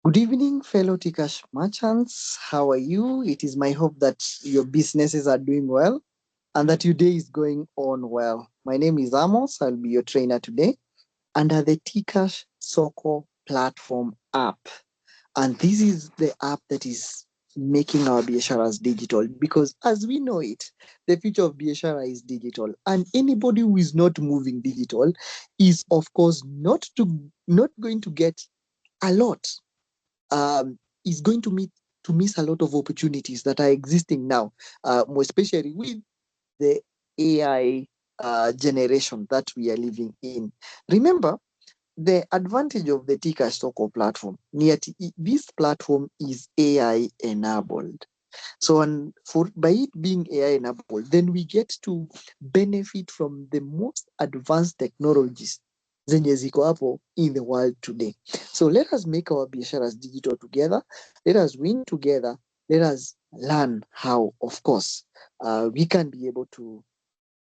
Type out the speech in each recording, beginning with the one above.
Good evening, fellow Tikash merchants. How are you? It is my hope that your businesses are doing well and that your day is going on well. My name is Amos. I'll be your trainer today under the Tikash Soko platform app. And this is the app that is making our biasharas digital because as we know it, the future of biashara is digital. And anybody who is not moving digital is of course not going to get a lot is going to miss a lot of opportunities that are existing now, more especially with the AI generation that we are living in. Remember, the advantage of the Tika Soko platform, this platform is AI enabled. So, and for by it being AI enabled, then we get to benefit from the most advanced technologies zenye ziko hapo in the world today. So let us make our biasharas digital together. Let us win together. Let us learn how, of course, we can be able to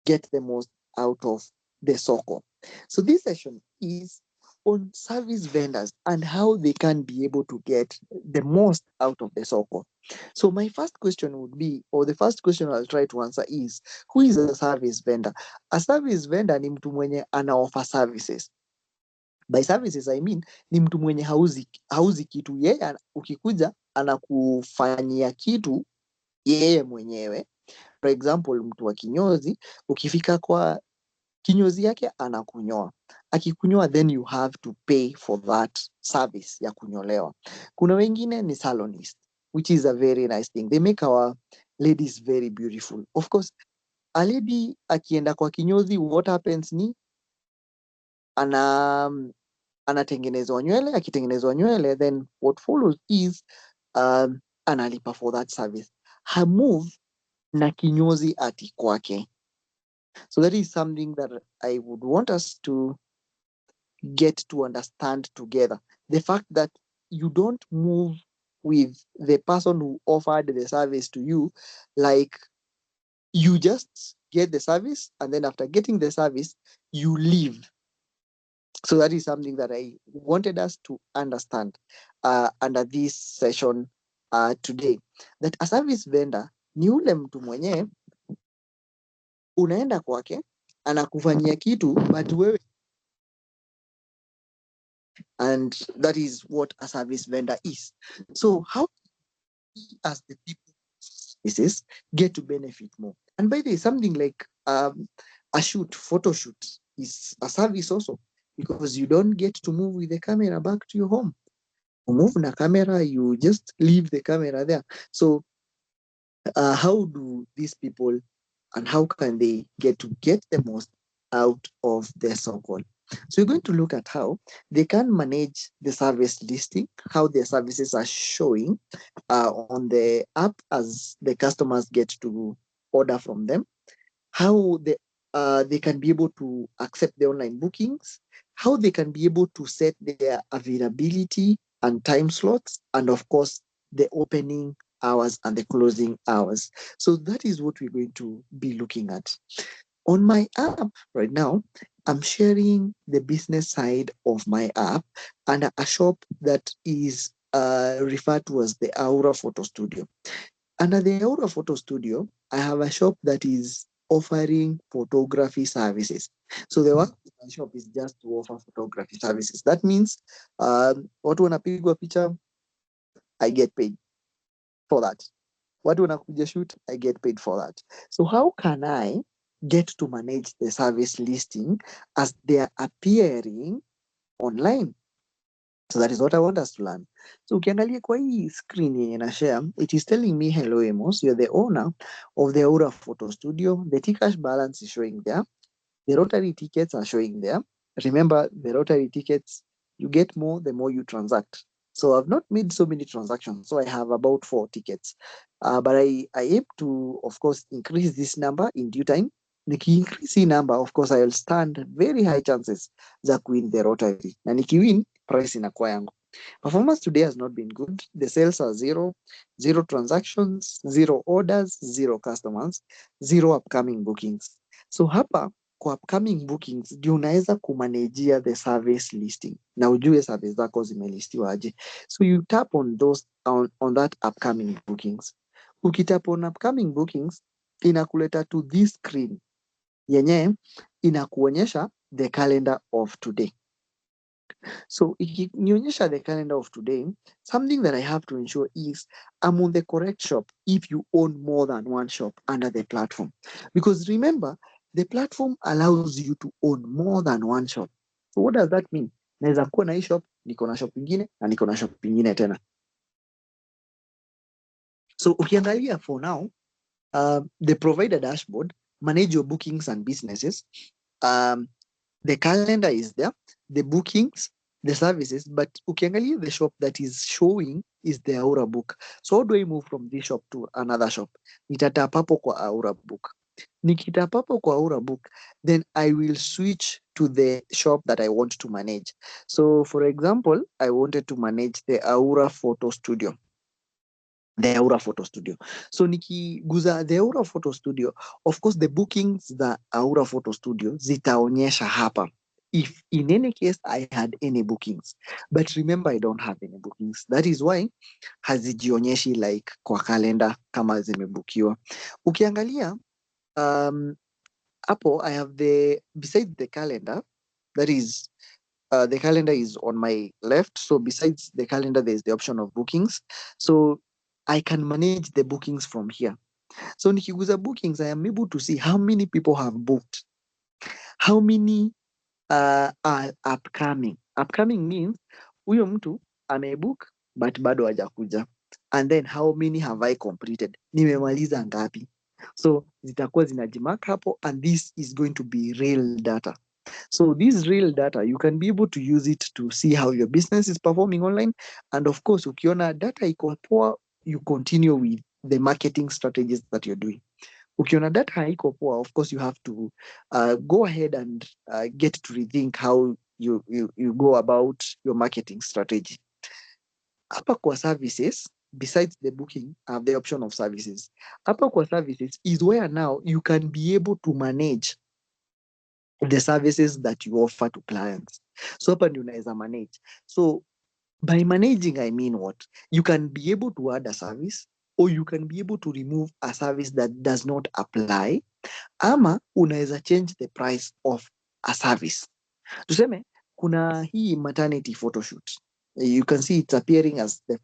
get the most out of the Soko. So this session is on service vendors and how they can be able to get the most out of the Soko. So my first question would be, or the first question I'll try to answer is, who is a service vendor? A service vendor ni mtu mwenye ana offer services. By services I mean ni mtu mwenye hauzi kitu, yeye ukikuja anakufanyia kitu yeye mwenyewe. For example, mtu wa kinyozi, ukifika kwa kinyozi yake anakunyoa. Akikunyoa, then you have to pay for that service ya kunyolewa. Kuna wengine ni salonist, which is a very nice thing. They make our ladies very beautiful. Of course, a lady akienda kwa kinyozi, what happens ni anatengenezwa nywele. Akitengenezwa nywele, then what follows is analipa for that service. Her move na kinyozi ati kwake. So that is something that I would want us to get to understand together. The fact that you don't move with the person who offered the service to you, like you just get the service and then after getting the service, you leave. So that is something that I wanted us to understand under this session today. That a service vendor ni ule mtu mwenye unaenda kwake anakufanyia kitu but wewe, and that is what a service vendor is. So how we as the people services get to benefit more? And by the way, something like a photo shoot is a service also, because you don't get to move with the camera back to your home. You move na camera, you just leave the camera there. So how do these people and how can they get the most out of their Soko? So we're going to look at how they can manage the service listing, how their services are showing on the app as the customers get to order from them, how they can be able to accept the online bookings, how they can be able to set their availability and time slots, and of course, the opening hours and the closing hours. So that is what we're going to be looking at. On my app right now, I'm sharing the business side of my app and a shop that is referred to as the Aura Photo Studio. Under the Aura Photo Studio, I have a shop that is offering photography services. So the work of my shop is just to offer photography services. That means watu wanapigwa picha, I get paid for that. Watu wanakuja shoot, I get paid for that. So how can I get to manage the service listing as they are appearing online? So that is what I want us to learn. So ukiangalia kwa hii screen yenye na share, it is telling me, hello Amos, you're the owner of the Aura Photo Studio. The Tcash balance is showing there. The Rotary tickets are showing there. Remember, the Rotary tickets, you get more the more you transact. So I've not made so many transactions. So I have about 4 tickets. But I aim to, of course, increase this number in due time. Increase the number, of course, I will stand very high chances za kuwin the Rotary. Na nikiwin, price inakuwa yangu. Performance today has not been good. The sales are zero transactions, 0 orders, 0 customers, 0 upcoming bookings. So hapa kwa upcoming bookings ndio unaweza kumanajia the service listing na ujue service zako zimelistiwa aje. So you tap on those on that upcoming bookings. Ukitap on upcoming bookings inakuleta to this screen yenye inakuonyesha the calendar of today. So ikinionyesha the calendar of today, something that I have to ensure is I'm on the correct shop if you own more than one shop under the platform. Because remember, the platform allows you to own more than one shop. So what does that mean? Naweza kuwa na hii shop, niko na shop ingine na niko na shop ingine tena. So ukiangalia for now, the provider dashboard, manage your bookings and businesses. The calendar is there, the bookings, the services, but ukiangalia the shop that is showing is the Aura book. So how do I move from this shop to another shop? Nitatap hapo kwa Aura book. Nikitap hapo kwa Aura book, then I will switch to the shop that I want to manage. So for example, I wanted to manage the Aura photo studio. The Aura Photo Studio. So nikiguza the Aura Photo Studio, of course the bookings the Aura Photo Studio zitaonyesha hapa. If in any case I had any bookings. But remember I don't have any bookings. That is why hazijionyeshi like kwa kalenda kama zimebukiwa. Ukiangalia hapo I have besides the calendar, that is the calendar is on my left. So besides the calendar, there's the option of bookings. So I can manage the bookings from here. So nikiguza bookings, I am able to see how many people have booked, how many are upcoming. Upcoming means huyo mtu amebook but bado hajakuja. And then how many have I completed? Nimemaliza ngapi? So zitakuwa zinajimark hapo, and this is going to be real data. So this real data, you can be able to use it to see how your business is performing online. And of course, ukiona data iko poa, you continue with the marketing strategies that you're doing. Ukiona data haiko poa, of course, you have to go ahead and get to rethink how you go about your marketing strategy. Hapa kwa services, besides the booking, I have the option of services. Hapa kwa services is where now you can be able to manage the services that you offer to clients. So hapa ndio unaweza manage. So by managing, I mean what? You can be able to add a service, or you can be able to remove a service that does not apply, ama unaweza change the price of a service. Tuseme kuna hii maternity photoshoot. You can see it's appearing as the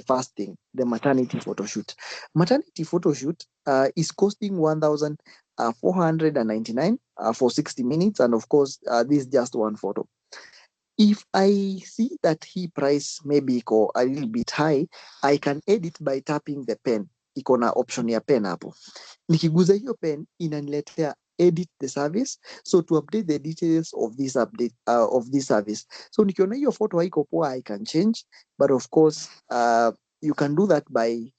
first thing, the maternity photoshoot. Maternity photoshoot is costing 1,499 for 60 minutes, and of course, this is just one photo. If I see that he price maybe iko a little bit high, I can edit by tapping the pen. Iko na option ya pen hapo. Nikiguza hiyo pen inaniletea edit the service, so to update the details of this service. So nikiona hiyo photo haiko poa, I can change, but of course you can do that by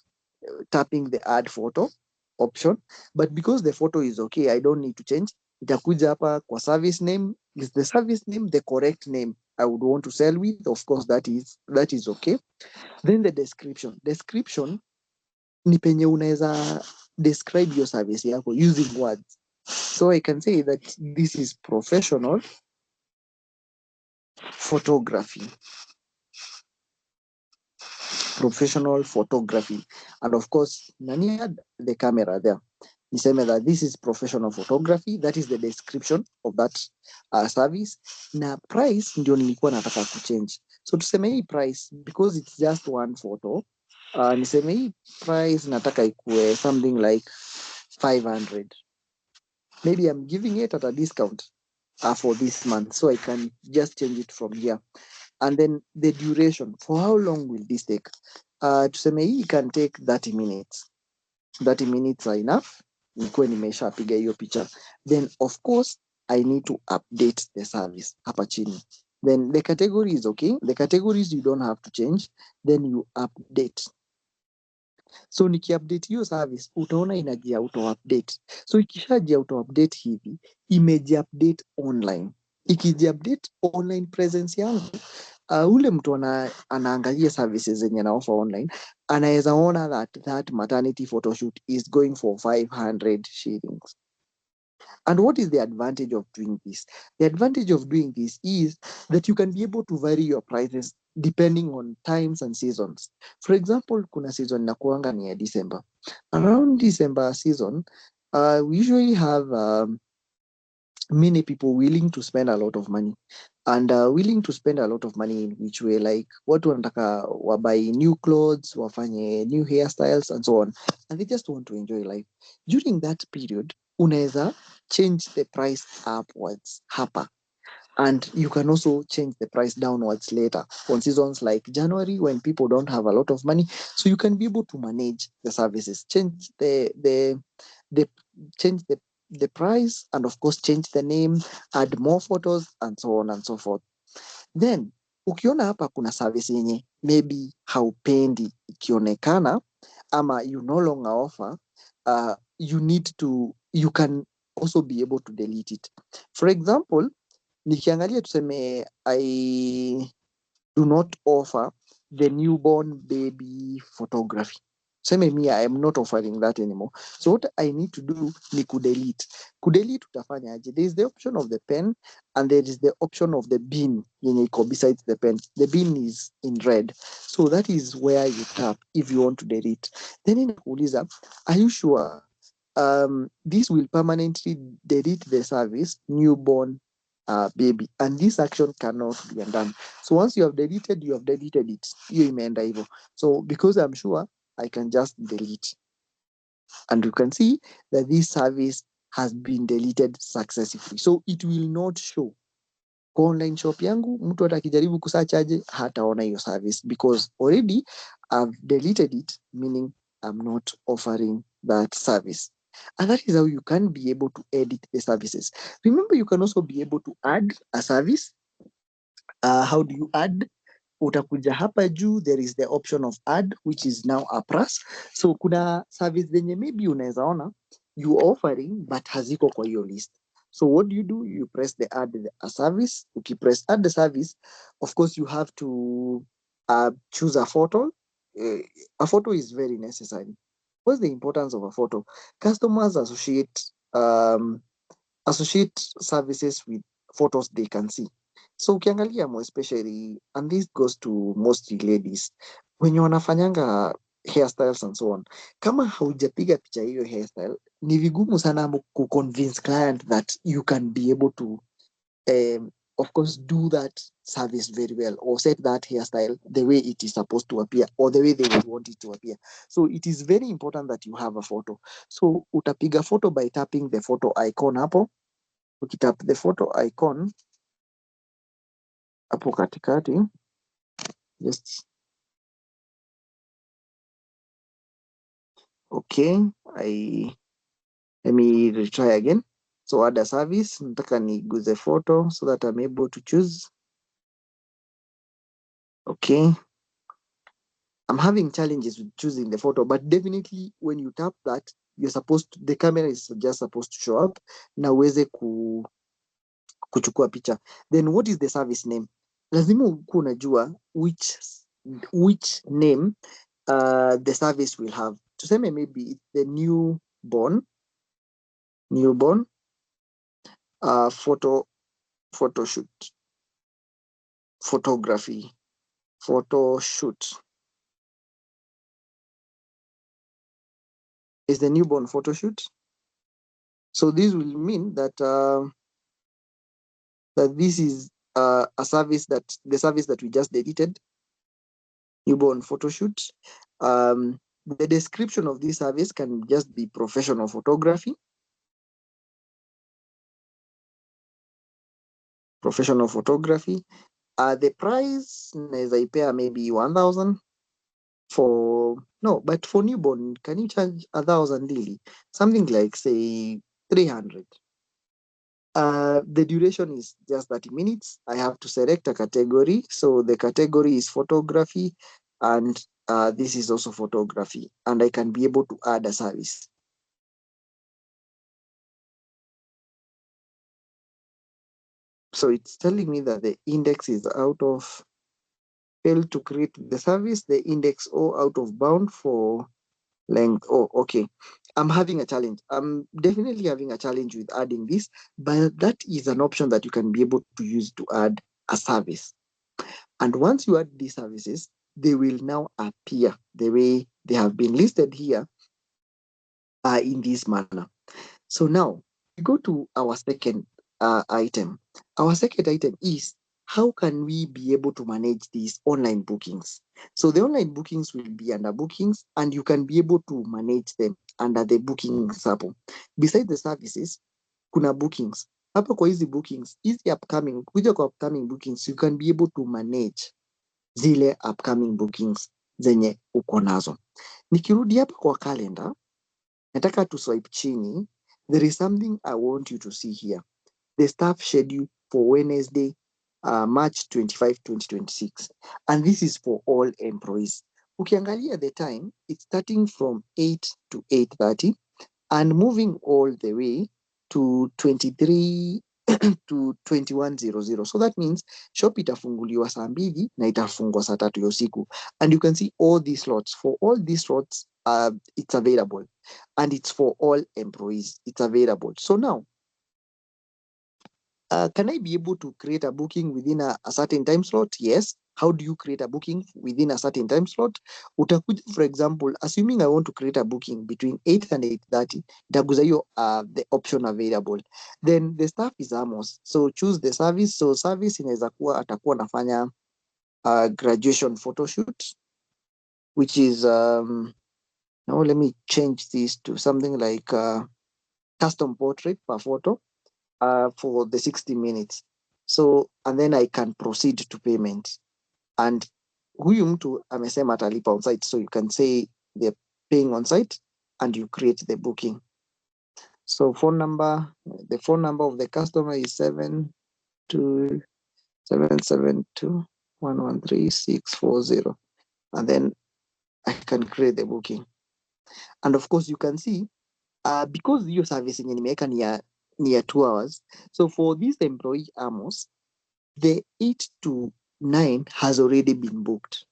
tapping the add photo option. But because the photo is okay, I don't need to change. Itakuja hapa kwa service name. Is the service name the correct name I would want to sell with? Of course, that is okay. Then the description ni penye unaweza describe your service yako using words. So I can say that this is professional photography. And of course, nani had the camera there. Niseme that this is professional photography. That is the description of that service. Na price ndio nilikuwa nataka kuchange. So tuseme hii price, because it's just one photo, niseme hii price nataka ikue something like 500. Maybe I'm giving it at a discount for this month, so I can just change it from here. And then the duration, for how long will this take? Tuseme hii can take 30 minutes. 30 minutes are enough. Nikuwe nimeshapiga hiyo picha. Then of course I need to update the service hapa chini. Then the category is okay. The categories you don't have to change. Then you update. So nikiupdate hiyo service, utaona inaji auto update. So ikishaji auto update hivi, imeji update online. Ikiji update online presence yangu, ule mtu anaangalia services zenye na offer online, anaweza ona that maternity photoshoot is going for 500 shillings. And what is the advantage of doing this? The advantage of doing this is that you can be able to vary your prices depending on times and seasons. For example, kuna season nakuanga ni ya December. Around December season, we usually have many people willing to spend a lot of money, and willing to spend a lot of money in which way, like watu wanataka wabuy new clothes, wafanye new hairstyles and so on, and they just want to enjoy life. During that period unaweza change the price upwards hapa, and you can also change the price downwards later on seasons like January when people don't have a lot of money. So you can be able to manage the services, change the change the price, and of course change the name, add more photos and so on and so forth. Then ukiona hapa kuna service yenye maybe haupendi ikionekana, ama you no longer offer, you can also be able to delete it. For example, nikiangalia tuseme I do not offer the newborn baby photography. Tuseme me, I am not offering that anymore. So what I need to do ni kudelete. Kudelete utafanya aje? There is the option of the pen, and there is the option of the bin yenye iko besides the pen. The bin is in red. So that is where you tap if you want to delete. Then inakuuliza, are you sure this will permanently delete the service newborn baby, and this action cannot be undone. So once you have deleted it, hiyo imeenda hivyo. So because I'm sure, I can just delete, and you can see that this service has been deleted successfully. So it will not show kwa online shop yangu. Mtu hata akijaribu kusearch aje hataona hiyo service, because already I've deleted it, meaning I'm not offering that service. And that is how you can be able to edit the services. Remember, you can also be able to add a service. How do you add? Utakuja hapa juu, there is the option of add, which is now a plus. So kuna service zenye maybe unaweza ona you offering but haziko kwa hiyo list. So what do? You press the add a service. Ukipress add the service, of course you have to choose a photo. A photo is very necessary. What's the importance of a photo? Customers associate services with photos they can see. So ukiangalia more especially, and this goes to mostly ladies, wenye wanafanyanga hairstyles and so on, kama haujapiga picha hiyo hairstyle, ni vigumu sana kuconvince client that you can be able to of course do that service very well, or set that hairstyle the way it is supposed to appear, or the way they would want it to appear. So it is very important that you have a photo. So utapiga photo by tapping the photo icon hapo. Ukitap the photo icon hapo katikati, just okay, let me retry again. So add a service, nataka niguze photo so that I'm able to choose. Okay, I'm having challenges with choosing the photo, but definitely when you tap that, the camera is just supposed to show up na uweze kuchukua picha. Then what is the service name? Lazima ukuwe unajua which name the service will have. Tuseme maybe it's the newborn photo shoot, photography, photo shoot is the newborn photo shoot. So this will mean that that this is the service that we just deleted, newborn photo shoot. The description of this service can just be professional photography. The price naweza ipea maybe 1,000 but for newborn, can you charge 1,000 daily? Something like say 300. The duration is just 30 minutes. I have to select a category. So the category is photography, and this is also photography, and I can be able to add a service. So it's telling me that the index is failed to create the service, the index out of bound for length. Oh, okay. I'm having a challenge. I'm definitely having a challenge with adding this, but that is an option that you can be able to use to add a service. And once you add these services, they will now appear the way they have been listed here in this manner. So now we go to our second item. Our second item is how can we be able to manage these online bookings? So the online bookings will be under bookings, and you can be able to manage them under the bookings hapo. Besides the services, kuna bookings. Hapa kwa hizi bookings, hizi upcoming, kuja kwa upcoming bookings, you can be able to manage zile upcoming bookings zenye uko nazo. Nikirudi hapa kwa calendar, nataka tu swipe chini. There is something I want you to see here. The staff schedule for Wednesday, March 25, 2026. And this is for all employees. Ukiangalia the time, it's starting from 8 to 8:30 and moving all the way to 23 to 21:00. So that means shop itafunguliwa saa 2 na itafungwa saa 3 ya usiku. And you can see all these slots. For all these slots, it's available. And it's for all employees. It's available. So now, can I be able to create a booking within a certain time slot? Yes. How do you create a booking within a certain time slot? Utakuja, for example, assuming I want to create a booking between 8 and 8:30, itaguza hiyo the option available. Then the staff is Amos. So choose the service. So service inaweza kuwa atakuwa nafanya graduation photo shoot, which is now let me change this to something like custom portrait per photo. For the 60 minutes. So, and then I can proceed to payment. And huyu mtu amesema atalipa on site. So you can say they're paying on site and you create the booking. So the phone number of the customer is 72772113640. And then I can create the booking. And of course you can see, because your service yenye nimeweka ni ya 2 hours. So for this employee Amos, the 8 to 9 has already been booked.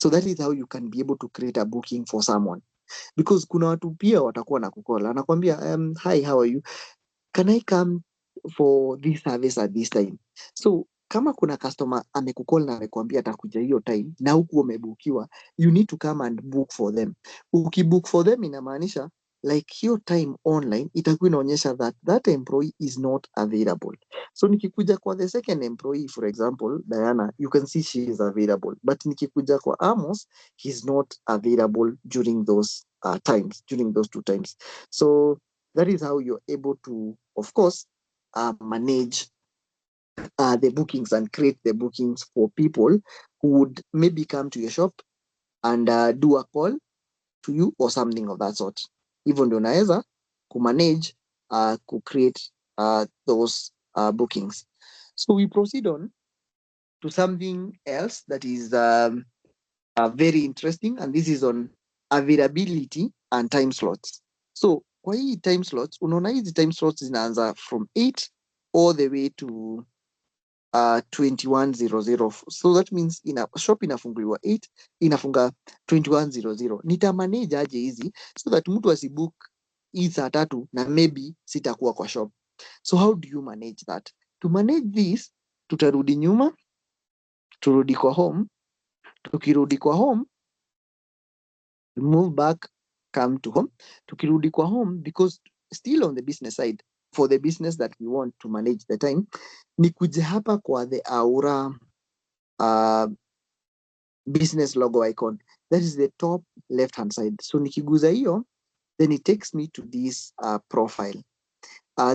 So that is how you can be able to create a booking for someone. Because kuna watu pia watakuwa na kukola. Anakuambia, hi, how are you? Can I come for this service at this time? So kama kuna customer amekucall na amekwambia atakuja hiyo time na huku umebukiwa, you need to come and book for them. Ukibook for them inamaanisha like hiyo time online itakuwa inaonyesha that employee is not available. So nikikuja kwa the second employee, for example, Diana, you can see she is available. But nikikuja kwa Amos, he's not available during those times, during those 2 times. So that is how you're able to, of course, manage the bookings and create the bookings for people who would maybe come to your shop and do a call to you or something of that sort. Even ndio unaweza kumanage create those bookings. So we proceed on to something else that is very interesting, and this is on availability and time slots. So kwa hii time slots, unaona hizi time slots zinaanza from 8 all the way to 21:00. So that means shop inafunguliwa 8, inafunga 21:00. Nitamanage aje hizi so that mtu asibook hii saa 3 na maybe sitakuwa kwa shop. So how do you manage that? To manage this, tutarudi nyuma, turudi kwa home. Tukirudi kwa home, move back, come to home. Tukirudi kwa home, because still on the business side, for the business that we want to manage the time, ni kuja hapa kwa the Aura business logo icon. That is the top left hand side. So nikiguza hiyo, then it takes me to this profile.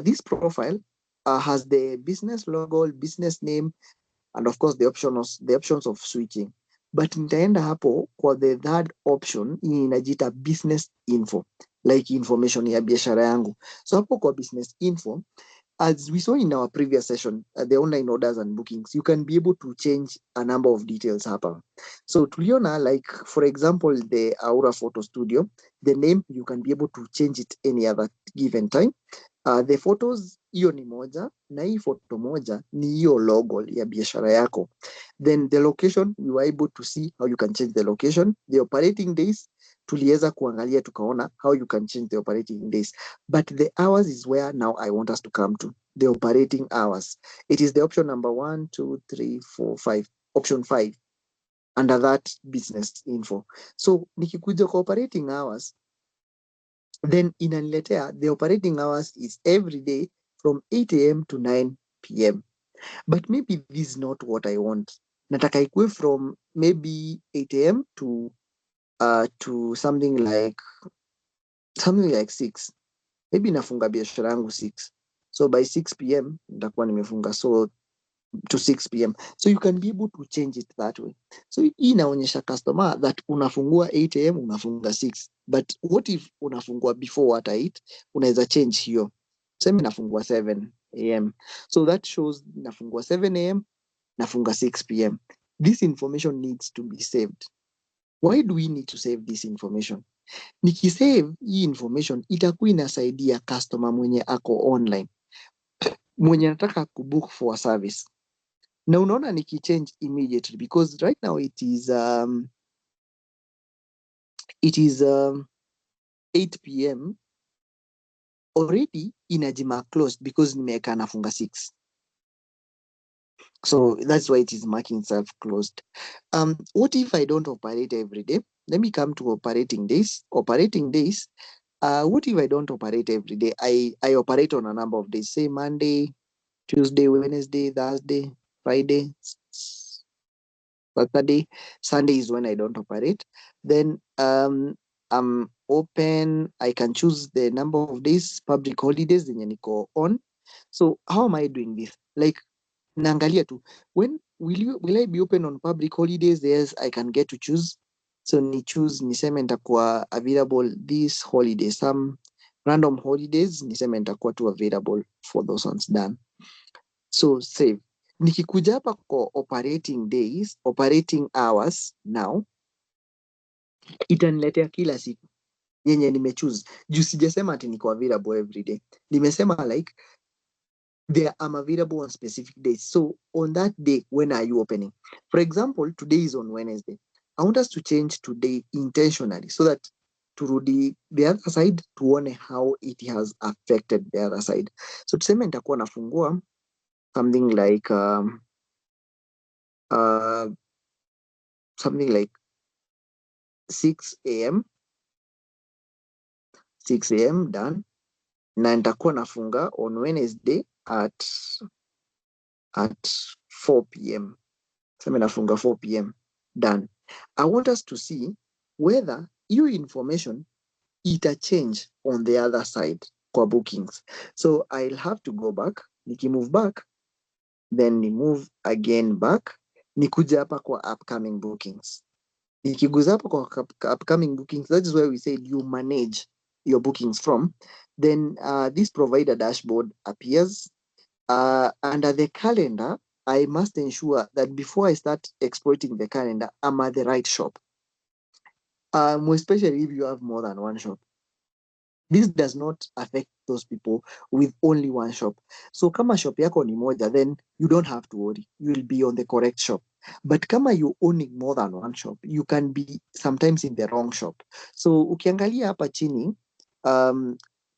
This profile has the business logo, business name, and of course the options of switching. But nitaenda hapo kwa the third option inajiita business info, like information ya biashara yangu. So hapo kwa business info, as we saw in our previous session, the online orders and bookings, you can be able to change a number of details hapa. So tuliona, like for example, the Aura Photo Studio, the name, you can be able to change it any other given time. The photos, hiyo ni moja, na hii photo moja ni hiyo logo ya biashara yako. Then the location, we were able to see how you can change the location. The operating days, tuliweza kuangalia tukaona how you can change the operating days, but the hours is where now I want us to come to the operating hours. It is the option number 1, 2, 3, 4, 5, option 5 under that business info. So nikikuja kwa operating hours, then inaniletea the operating hours is every day from 8 a.m. to 9 p.m. But maybe this is not what I want. Nataka ikue from maybe 8 a.m. to something like 6. Maybe nafunga biashara yangu 6. So by 6 p.m. nitakuwa nimefunga, so to 6 p.m. So you can be able to change it that way. So hii inaonyesha customer that unafungua 8 a.m. unafunga 6. But what if unafungua before what 8? Unaweza change hiyo. Sema nafungua 7 a.m. So that shows nafungua 7 a.m. nafunga 6 p.m. This information needs to be saved. Why do we need to save this information? Nikisave hii information itakuwa inasaidia customer mwenye ako online, mwenye nataka kubook for a service. Na unaona nikichange immediately because right now it is 8 p.m. already inajima closed because nimeweka nafunga 6. So that's why it is marking itself closed. What if I don't operate every day? Let me come to operating days. Operating days. What if I don't operate every day? I operate on a number of days. Say Monday, Tuesday, Wednesday, Thursday, Friday, Saturday, Sunday is when I don't operate. Then I'm open. I can choose the number of days, public holidays zenye niko on. So how am I doing this? Like naangalia tu, when will I be open on public holidays? Yes, I can get to choose. So ni choose niseme nitakuwa available this holiday. Some random holidays niseme nitakuwa tu available for those ones done. So save. Nikikuja hapa kwa operating days, operating hours now, itaniletea kila siku yenye nimechoose. Juu sijasema ati niko available every day. Nimesema like I'm available on specific days. So on that day, when are you opening? For example, today is on Wednesday. I want us to change today intentionally so that turudi the other side tuone how it has affected the other side. So tuseme nitakuwa nafungua something like something like 6 a.m. 6 a.m. done. Na nitakuwa nafunga on Wednesday at 4 p.m. Sema nafunga 4 p.m. done. I want us to see whether your information ita change on the other side kwa bookings. So I'll have to go back. Nikimove back, then ni move again back. Nikuja hapa kwa upcoming bookings. Nikiguza hapa kwa upcoming bookings, that is where we said you manage your bookings from. Then this provider dashboard appears. Under the calendar, I must ensure that before I start exploiting the calendar, I'm at the right shop. Especially if you have more than one shop. This does not affect those people with only one shop. So kama shop yako ni moja, then you don't have to worry. You will be on the correct shop. But kama you owning more than one shop, you can be sometimes in the wrong shop. So ukiangalia hapa chini,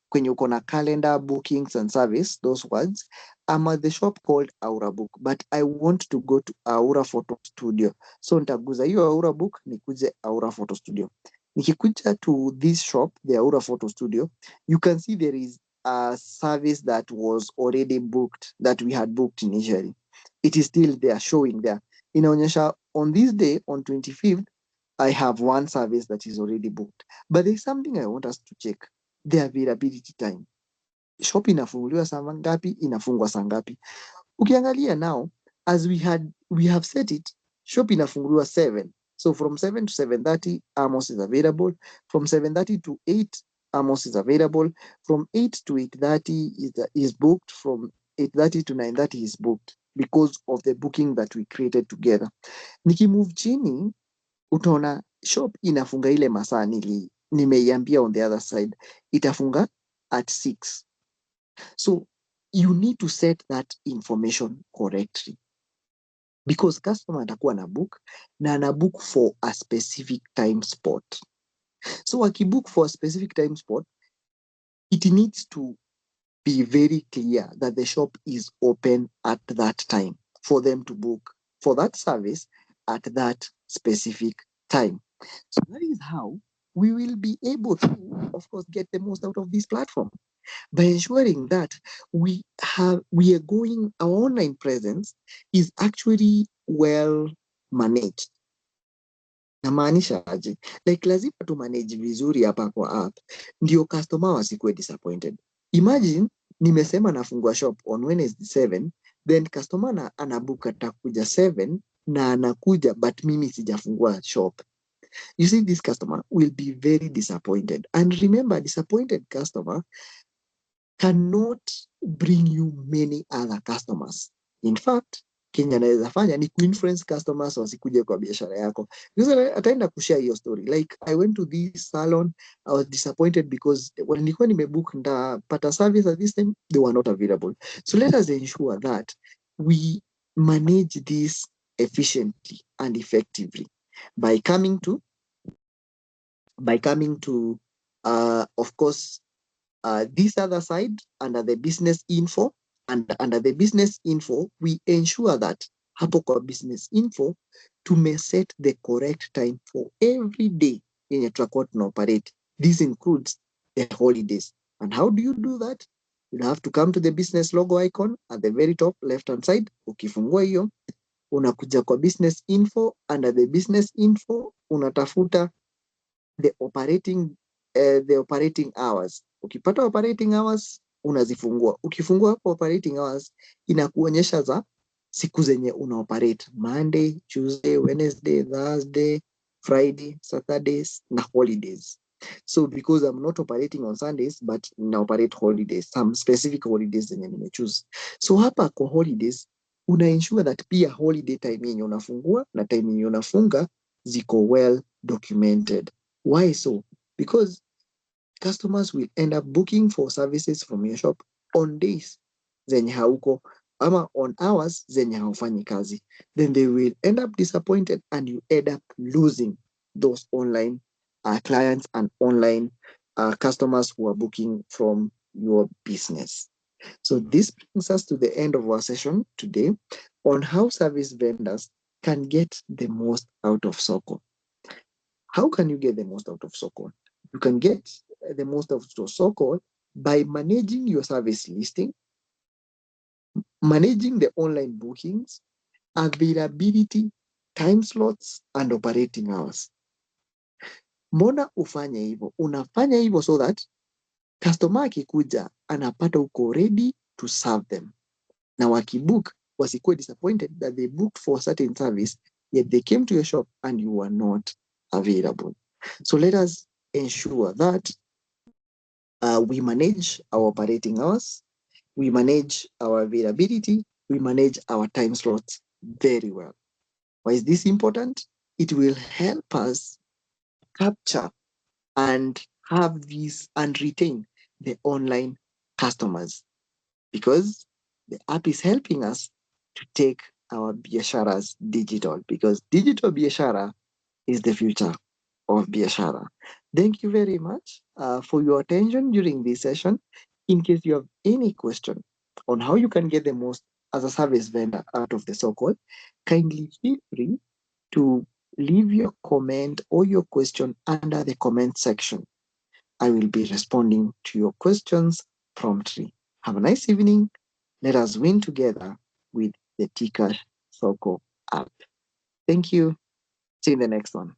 kwenye uko na calendar, bookings and service, those words, I'm at the shop called Aura Book, but I want to go to Aura Photo Studio. So nitaguza hiyo Aura Book, nikuje Aura Photo Studio. Nikikuja to this shop, the Aura Photo Studio, you can see there is a service that was already booked, that we had booked initially. It is still there, showing there. Inaonyesha on this day, on 25th, I have one service that is already booked. But there's something I want us to check, the availability time. Shop inafunguliwa saa ngapi, inafungwa saa ngapi. Ukiangalia now, as we have set it, shop inafunguliwa 7. So from 7 to 7:30, Amos is available. From 7:30 to 8, Amos is available. From 8 to 8:30 is booked. From 8:30 to 9:30 is booked because of the booking that we created together. Nikimove chini, utaona shop inafunga ile masaa nimeiambia on the other side. Itafunga at 6. So you need to set that information correctly. Because customer atakuwa na book na ana book for a specific time spot. So wakibook for a specific time spot, it needs to be very clear that the shop is open at that time for them to book for that service at that specific time. So that is how we will be able to, of course, get the most out of this platform by ensuring that we are going, our online presence is actually well managed. Namaanisha aje? Like lazima tu manage vizuri hapa kwa app ndio customer wasikuwe disappointed. Imagine nimesema nafungua shop on Wednesday 7, then customer anabook atakuja 7 na anakuja but mimi sijafungua shop. You see, this customer will be very disappointed. And remember, disappointed customer cannot bring you many other customers. In fact, Kenya anaweza fanya ni kuinfluence customers wasikuje kwa biashara yako. Because ataenda kushare hiyo story. Like, I went to this salon, I was disappointed because when nilikuwa nimebook ndapata service at this time, they were not available. So let us ensure that we manage this efficiently and effectively by coming to of course, this other side under the business info, and under the business info we ensure that hapo kwa business info set the correct time for every day yenye tutakuwa operate. This includes the holidays. And how do you do that? You have to come to the business logo icon at the very top left hand side. Ukifungua hiyo unakuja kwa business info. Under the business info unatafuta the operating hours. Ukipata operating hours unazifungua. Ukifungua hapo operating hours inakuonyesha za siku zenye una operate: Monday, Tuesday, Wednesday, Thursday, Friday, Saturdays na holidays. So because I'm not operating on Sundays but na operate holidays, some specific holidays zenye nimechoose. So hapa kwa holidays una ensure that pia holiday time yenye unafungua na time yenye unafunga ziko well documented. Why so? Because customers will end up booking for services from your shop on days zenye hauko ama on hours zenye haufanyi kazi. Then they will end up disappointed and you end up losing those online clients and online customers who are booking from your business. So this brings us to the end of our session today on how service vendors can get the most out of Soko. How can you get the most out of Soko? You can get the most out of Soko by managing your service listing, managing the online bookings, availability, time slots, and operating hours. Mbona ufanye hivyo? Unafanya hivyo so that customer akikuja anapata uko ready to serve them. Na wakibook wasikuwe disappointed that they booked for a certain service yet they came to your shop and you were not available. So let us ensure that we manage our operating hours, we manage our availability, we manage our time slots very well. Why is this important? It will help us capture and have these and retain the online customers, because the app is helping us to take our biasharas digital, because digital biashara is the future of biashara. Thank you very much for your attention during this session. In case you have any question on how you can get the most as a service vendor out of the Soko, kindly feel free to leave your comment or your question under the comment section. I will be responding to your questions promptly. Have a nice evening. Let us win together with the Tcash Soko app. Thank you. See you in the next one.